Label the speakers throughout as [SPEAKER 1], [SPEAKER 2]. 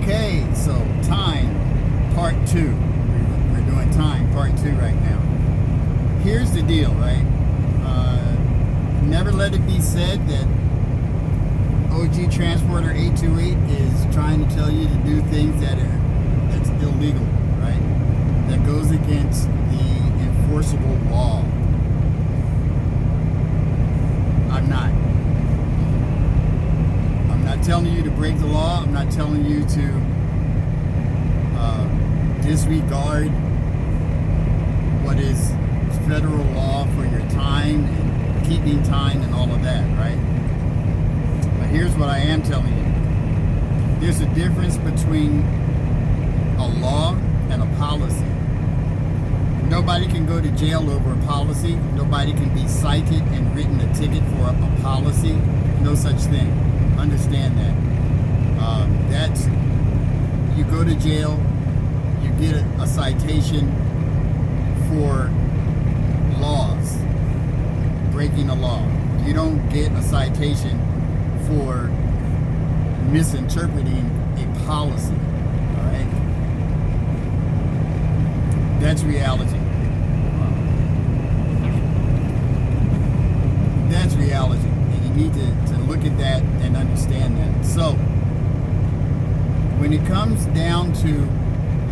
[SPEAKER 1] Okay, so time, part 2. We're doing time, part 2 right now. Here's the deal, right? Never let it be said that OG Transporter 828 is trying to tell you to do things that's illegal, right? That goes against the enforceable law. I'm not telling you to break the law. I'm not telling you to disregard what is federal law for your time and keeping time and all of that, right? But here's what I am telling you. There's a difference between a law and a policy. Nobody can go to jail over a policy. Nobody can be cited and written a ticket for a policy. No such thing. Understand that. That's, you go to jail, you get a citation for laws, breaking a law. You don't get a citation for misinterpreting a policy, all right? That's reality. That's reality. And you need to look at that and understand that. So, when it comes down to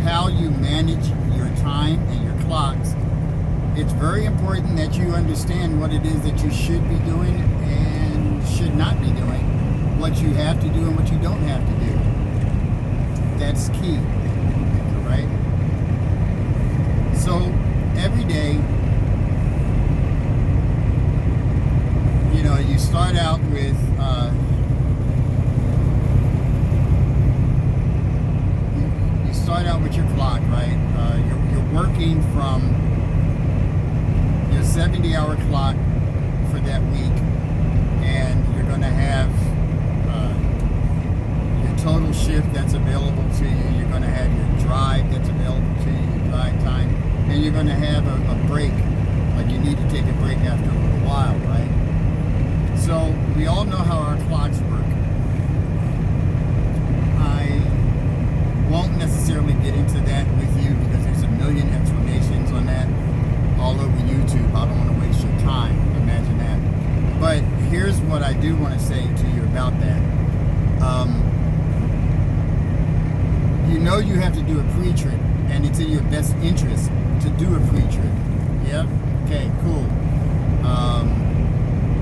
[SPEAKER 1] how you manage your time and your clocks, it's very important that you understand what it is that you should be doing and should not be doing, what you have to do and what you don't have to do. That's key, right? So every day, you start out with your clock, right? You're working from your 70-hour clock for that week, and you're going to have your total shift that's available to you. You're going to have your drive that's available to you, your drive time, and you're going to have a break, like you need to take a break after a little while, right? So we all know how our clocks work. I won't necessarily get into that with you because there's a million explanations on that all over YouTube. I don't want to waste your time. Imagine that. But here's what I do want to say to you about that. You have to do a pre-trip, and it's in your best interest to do a pre-trip. Yep. Okay, cool.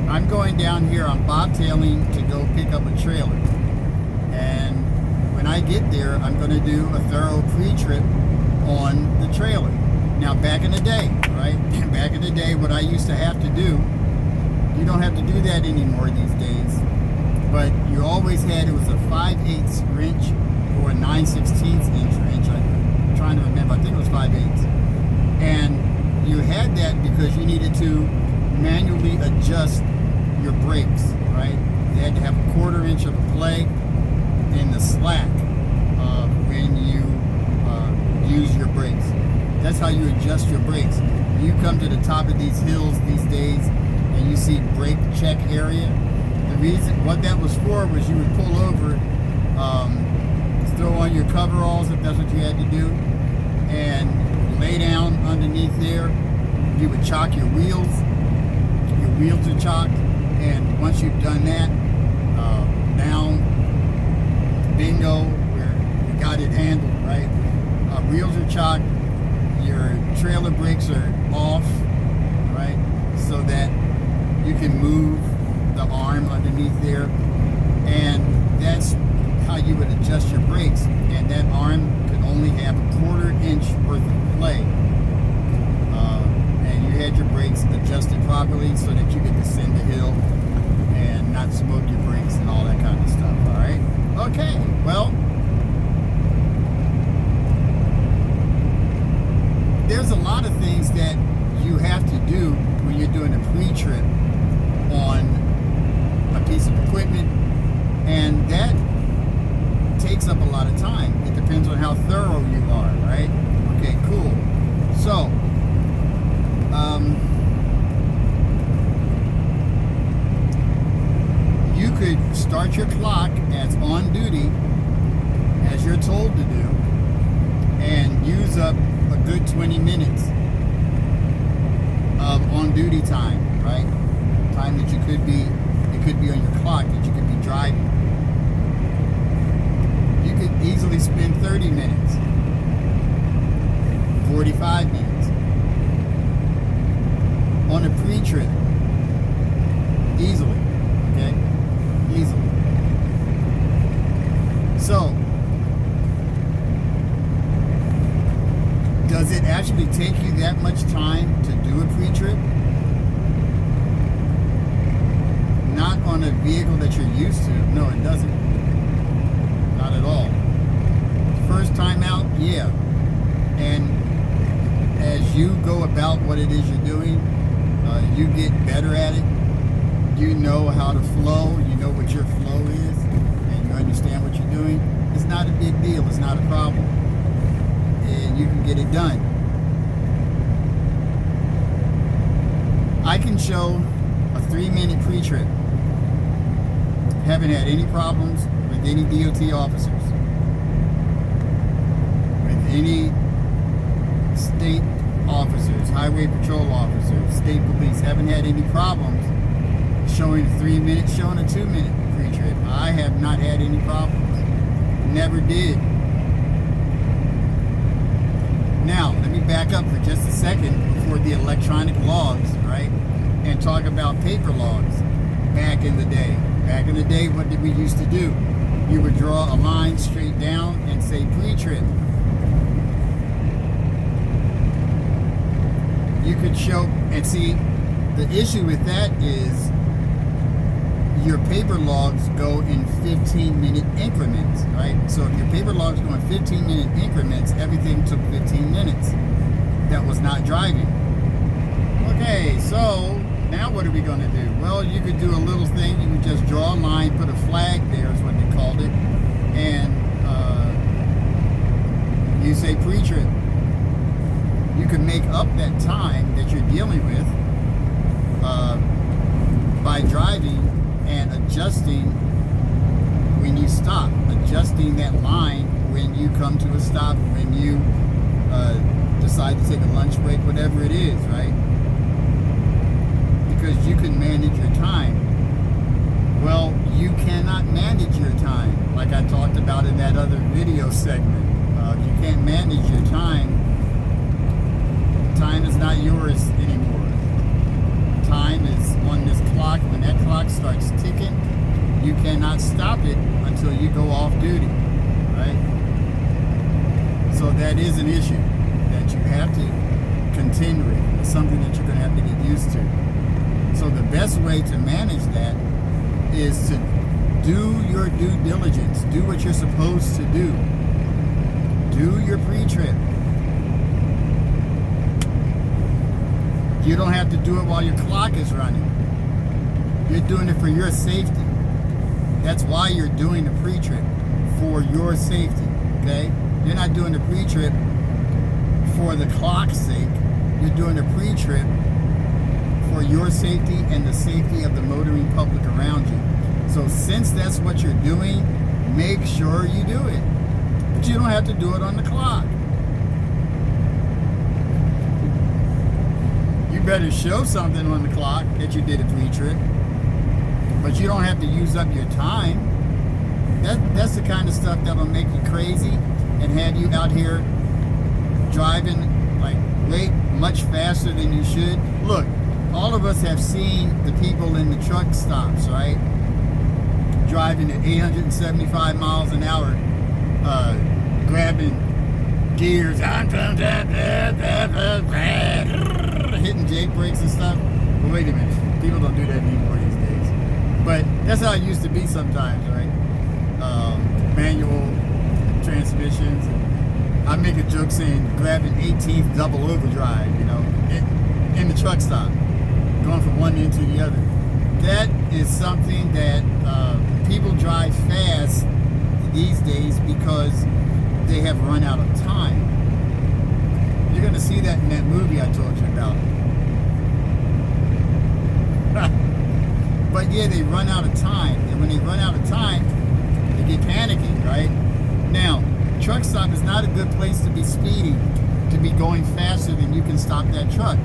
[SPEAKER 1] I'm going down here on bobtailing to go pick up a trailer. And when I get there, I'm going to do a thorough pre-trip on the trailer. Now, back in the day, right? Back in the day, what I used to have to do, you don't have to do that anymore these days. But you always had, it was a 5/8 wrench or a 9/16 inch wrench. I'm trying to remember. I think it was 5/8. And you had that because you needed to manually adjust your brakes, right? You had to have a 1/4 inch of a play in the slack when you use your brakes. That's how you adjust your brakes. When you come to the top of these hills these days and you see brake check area, the reason, what that was for was you would pull over, throw on your coveralls if that's what you had to do, and lay down underneath there. You would chock your wheels. Your wheels are chocked, and once you've done that, now, bingo, you got it handled, right? Wheels are chocked, your trailer brakes are off, right? So that you can move the arm underneath there, and that's how you would adjust your brakes. And that arm could only have a 1/4 inch worth of play. And you had your brakes adjusted properly so that you could descend the hill and not smoke your brakes and all that kind of stuff, all right? Okay, well, there's a lot of things that you have to do when you're doing a pre-trip on a piece of equipment, and that takes up a lot of time. It depends on how thorough you are, right? Okay, cool. So, you could start your clock as on duty good 20 minutes of on-duty time, right? Time that it could be on your clock, that you could be driving. You could easily spend 30 minutes, 45 minutes on a pre-trip. Easily, okay? Easily. So, does it actually take you that much time to do a pre-trip? Not on a vehicle that you're used to. No, it doesn't. Not at all. First time out, yeah. And as you go about what it is you're doing, you get better at it. You know how to flow. You know what your flow is. And you understand what you're doing. It's not a big deal. It's not a problem. And you can get it done. I can show a 3-minute pre-trip. Haven't had any problems with any DOT officers, with any state officers, highway patrol officers, state police. Haven't had any problems showing a 3-minute, showing a 2-minute pre-trip. I have not had any problems. Never did. Now, let me back up for just a second before the electronic logs, right? And talk about paper logs back in the day. Back in the day, what did we used to do? You would draw a line straight down and say pre-trip. You could show, and see, the issue with that is your paper logs go in 15-minute increments, right? So if your paper logs go in 15-minute increments, everything took 15 minutes. That was not driving. Okay, so now what are we going to do? Well, you could do a little thing. You would just draw a line, put a flag there is what they called it, and you say pre-trip. You can make up that time that you're dealing with by driving and adjusting when you stop, adjusting that line when you come to a stop, when you decide to take a lunch break, whatever it is, right? Because you can manage your time. Well, you cannot manage your time, like I talked about in that other video segment. You can't manage your time. Time is not yours anymore. Time is on this clock. When that clock starts ticking, you cannot stop it until you go off duty, right? So that is an issue that you have to contend with. It's something that you're going to have to get used to. So the best way to manage that is to do your due diligence. Do what you're supposed to do. Do your pre-trip. You don't have to do it while your clock is running. You're doing it for your safety. That's why you're doing the pre-trip, for your safety, okay? You're not doing the pre-trip for the clock's sake. You're doing the pre-trip for your safety and the safety of the motoring public around you. So since that's what you're doing, make sure you do it. But you don't have to do it on the clock. You better show something on the clock that you did a pre-trip, but you don't have to use up your time. That's the kind of stuff that'll make you crazy and have you out here driving like way much faster than you should. Look, all of us have seen the people in the truck stops, right? Driving at 875 miles an hour, grabbing gears, hitting jake brakes and stuff. But wait a minute, people don't do that anymore these days. But that's how it used to be sometimes, right? Manual transmissions. I make a joke saying grabbing 18th double overdrive, you know, in the truck stop, going from one end to the other. That is something that people drive fast these days because they have run out of time. You're going to see that in that movie I told you about. But yeah, they run out of time. And when they run out of time, they get panicky, right? Now, truck stop is not a good place to be speeding. to be going faster than you can stop that truck.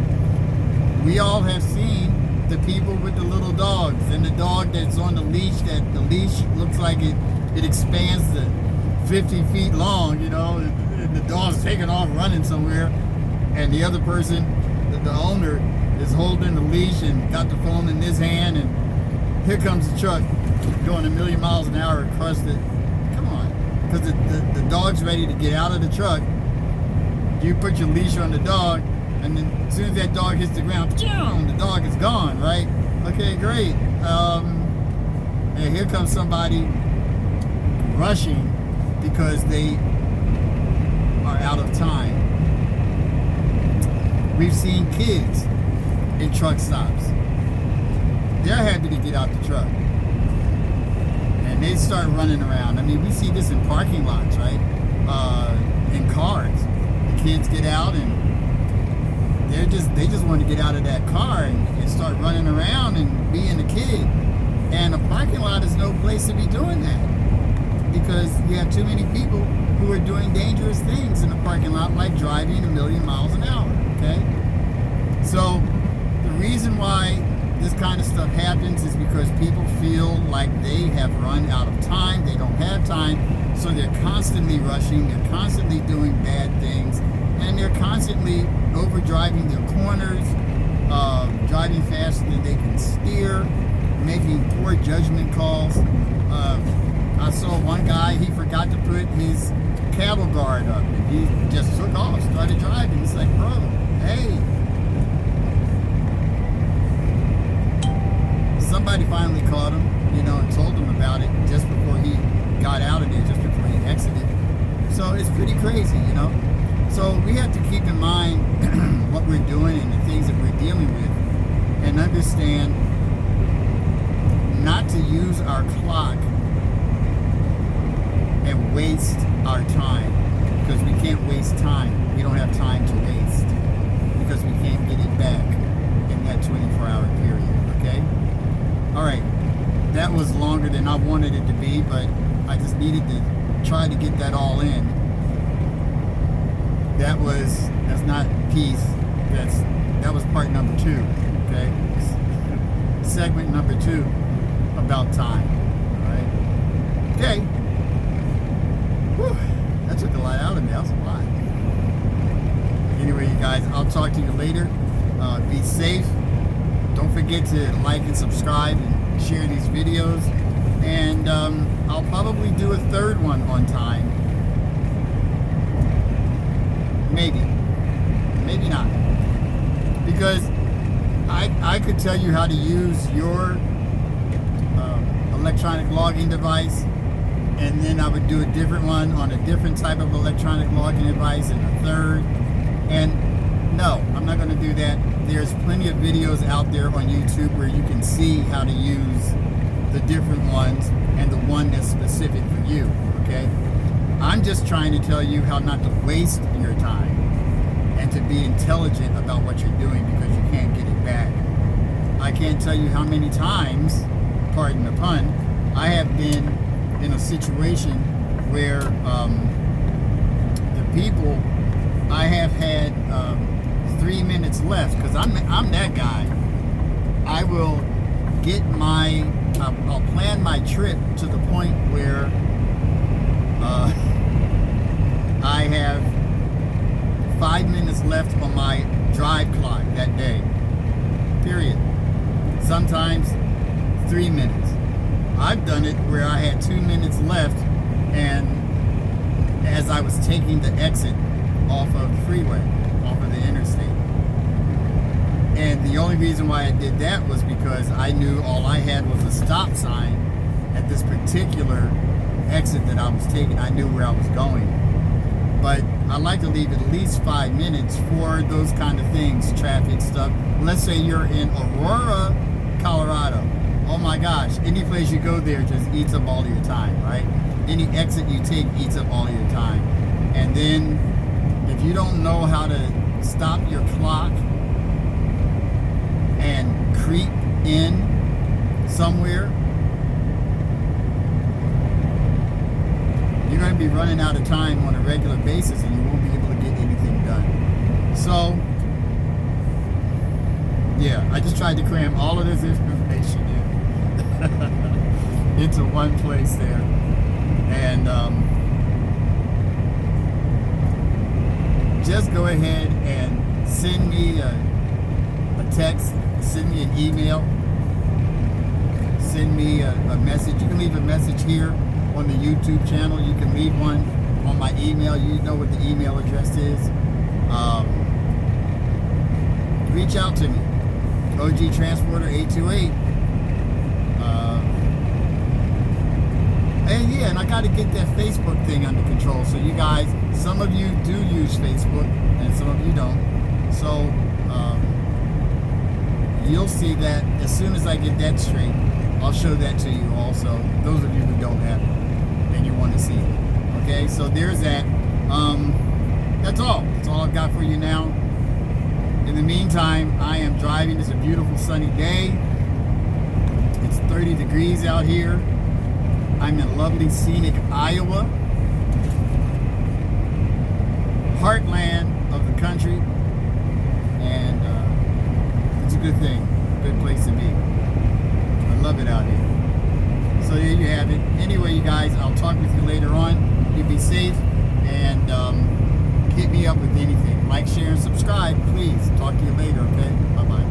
[SPEAKER 1] We all have seen the people with the little dogs and the dog that's on the leash, that the leash looks like it expands to 50 feet long, you know, and the dog's taking off running somewhere, and the other person, the owner, is holding the leash and got the phone in his hand, and here comes the truck going 1,000,000 miles an hour across the, come on, because the dog's ready to get out of the truck. You put your leash on the dog, and then as soon as that dog hits the ground, the dog is gone, right? Okay, great. And here comes somebody rushing because they are out of time. We've seen kids in truck stops. They're happy to get out the truck, and they start running around. I mean, we see this in parking lots, right? In cars, the kids get out and they just want to get out of that car and start running around and being a kid. And a parking lot is no place to be doing that, because you have too many people who are doing dangerous things in the parking lot, like driving 1,000,000 miles an hour. Okay, so the reason why this kind of stuff happens is because people feel like they have run out of time. They don't have time, so they're constantly rushing. They're constantly doing bad things, and they're constantly overdriving their corners, driving faster than they can steer, making poor judgment calls. I saw one guy, he forgot to put his cattle guard up, and he just took off, started driving. It's like, bro, hey. Somebody finally caught him, you know, and told him about it just before he got out of there, just before he exited. So it's pretty crazy, you know. So we have to keep in mind what we're doing and the things that we're dealing with, and understand not to use our clock and waste our time, because we can't waste time. We don't have time to waste, because we can't get it back in that 24-hour period, okay? All right, that was longer than I wanted it to be, but I just needed to try to get that all in. That's not piece, that was part number 2, okay? Segment number 2 about time, all right? Okay. Whew, that took a lot out of me. That was a lot. Anyway, you guys, I'll talk to you later. Be safe. Don't forget to like and subscribe and share these videos. And I'll probably do a third one on time. Maybe. Maybe not. Because I could tell you how to use your electronic logging device, and then I would do a different one on a different type of electronic logging device, and a third. And no, I'm not going to do that. There's plenty of videos out there on YouTube where you can see how to use the different ones and the one that's specific for you, okay? I'm just trying to tell you how not to waste your time and to be intelligent about what you're doing, because you can't get it back. I can't tell you how many times, pardon the pun, I have been in a situation where the people, I have had 3 minutes left, because I'm that guy. I will get I'll plan my trip to the point where I have 5 minutes left on my drive clock that day, period. Sometimes 3 minutes. I've done it where I had 2 minutes left, and as I was taking the exit off of the freeway, off of the interstate. And the only reason why I did that was because I knew all I had was a stop sign at this particular exit that I was taking. I knew where I was going. But I like to leave at least 5 minutes for those kind of things, traffic stuff. Let's say you're in Aurora, Colorado. Oh my gosh, any place you go there just eats up all of your time, right? Any exit you take eats up all of your time. And then if you don't know how to stop your clock and creep in somewhere, you're going to be running out of time on a regular basis, and you won't be able to get anything done. So, yeah, I just tried to cram all of this information in into one place there. And just go ahead and send me a text, send me an email, send me a message. You can leave a message here on the YouTube channel. You can leave one on my email. You know what the email address is. Reach out to me, OG Transporter 828. And yeah, and I got to get that Facebook thing under control. So you guys, some of you do use Facebook and some of you don't. So you'll see that as soon as I get that straight, I'll show that to you also. Those of you who don't have it and you want to see it. Okay, so there's that. That's all. That's all I've got for you now. In the meantime, I am driving. It's a beautiful sunny day. It's 30 degrees out here. I'm in lovely scenic Iowa, heartland of the country, and it's a good thing, good place to be. I love it out here. So there you have it. Anyway, you guys, I'll talk with you later on. You be safe, and hit me up with anything. Like, share, and subscribe, please. Talk to you later, okay? Bye-bye.